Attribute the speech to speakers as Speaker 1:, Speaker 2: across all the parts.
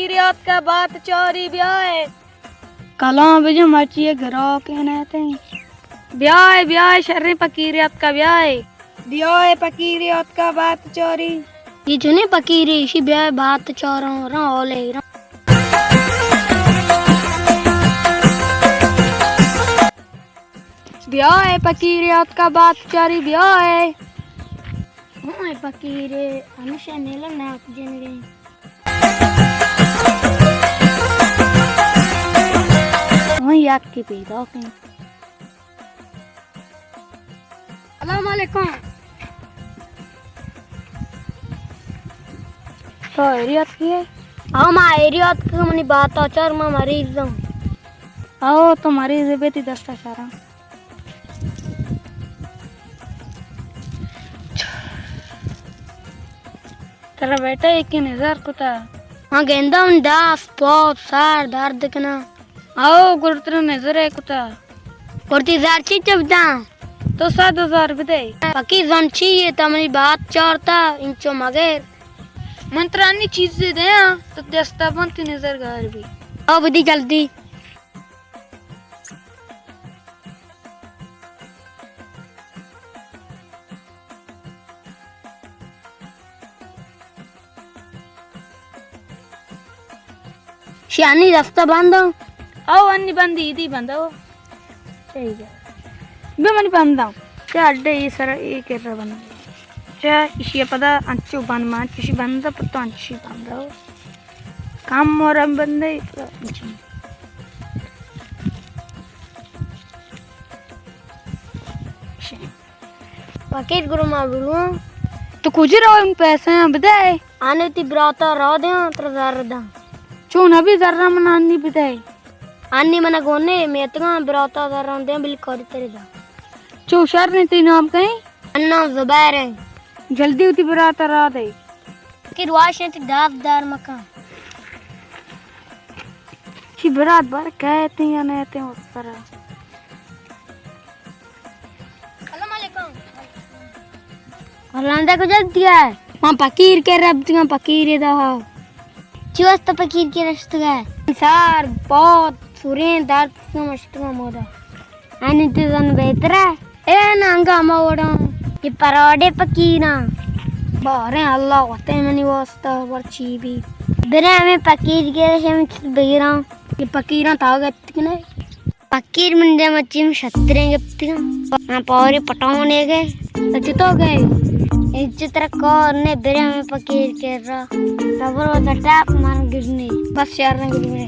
Speaker 1: फकीरियत का बात चोरी ब्याह
Speaker 2: कला बजे मचिए घरों के नहते
Speaker 1: ब्याह शर्री फकीरियत का ब्याह फकीरियत का बात चोरी
Speaker 2: ये चुने फकीरी इसी ब्याह बात चोरों रा ओले रा
Speaker 1: ब्याह फकीरियत का बात चोरी ब्याह
Speaker 2: ओए फकीरे हमेशा नीलम ना जिन गई
Speaker 1: वही याद की पैदा के
Speaker 2: अस्सलाम वालेकुम
Speaker 1: तो एरियत की है
Speaker 2: हम एरियत की मनी बात आचार में मरीज हूं
Speaker 1: आओ तुम्हारी ज़िबेती दस्ता सारा तेरा बेटा एक ही नजर कुता
Speaker 2: हां गेंदा दास पॉप सार दर्द कना
Speaker 1: आओ गुरुत्र नजर है कुता
Speaker 2: कुर्ती जार ची चबदा
Speaker 1: तो 7,000 दे
Speaker 2: पकी जन चाहिए तमरी बात चोरता इंचो मगर
Speaker 1: मंत्रानी चीज दे तो दस्ता बनती नजर घर भी
Speaker 2: आओ बुद्धि जल्दी शियानी रास्ता बांधो
Speaker 1: आओ अन्नी बंदी इदी बंदो ठीक है बे मनी बंदा क्या अड्डे ये सर ये कर रहा बंदा क्या इसी पता अंचु बन मान किसी बंदा पता अंची बंदा काम और हम बंदे
Speaker 2: पकेट गुरु मां बोलूं
Speaker 1: तो कुछ रहो इन पैसे हैं बताए
Speaker 2: आने ती ब्राता रो दे तर दर दा
Speaker 1: चून अभी जर्रा मना अन्नी बताए
Speaker 2: अन्नी मना गोने मैं तो ब्राता दर दे बिल कर तेरे दा
Speaker 1: चू शर ने तीन नाम कहीं
Speaker 2: अन्ना जुबैर है
Speaker 1: जल्दी उती बरात रा दे
Speaker 2: कि रुआश ने दावदार मकान
Speaker 1: की बरात बार कहते हैं या नहीं कहते उस तरह
Speaker 2: अस्सलाम वालेकुम अल्लाह को जल्दी है वहां फकीर के रब तुम फकीर दा चुस्त तो फकीर के रस्त है सार बहुत सुरें दर्द को मस्तमा मोदा आने ते जन बेहतरा ए नांगा मोड़ा ये परोडे फकीरा बारे अल्लाह होते मनी वास्ता वर्ची भी बिना में फकीर के शम बेरा ये फकीरा तागत ने फकीर मंडे मच्ची में छतरे गप्ती ना पारी पटावने गए सच तो गए इज्जत रखो ने बिना में फकीर के रहा रबर वो टैप मान गिरने बस यार ने गिरने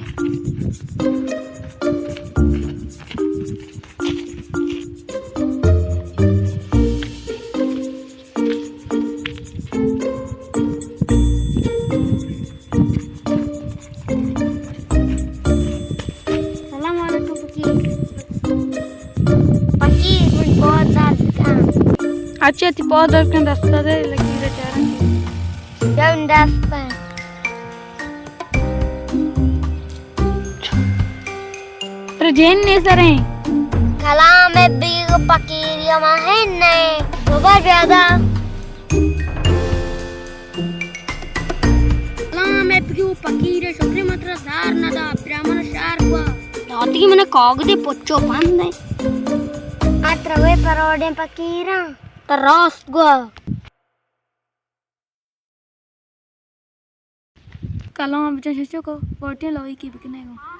Speaker 1: अच्छा ती बहुत दर्द के दस्ता दे लगी बेचारा
Speaker 2: जब दस्ता
Speaker 1: तेरे जेन ने सरे
Speaker 2: कलाम में बिग फकीरिया में है नहीं बहुत ज्यादा कलाम में बिग फकीर शुक्र मात्रा सार ना दा ब्राह्मण शार हुआ रात की मैंने कागज पोचो बांध दे आत्रवे परोडे फकीरा तरस गो
Speaker 1: कल हम बच्चे को 14 लोई की बिकने को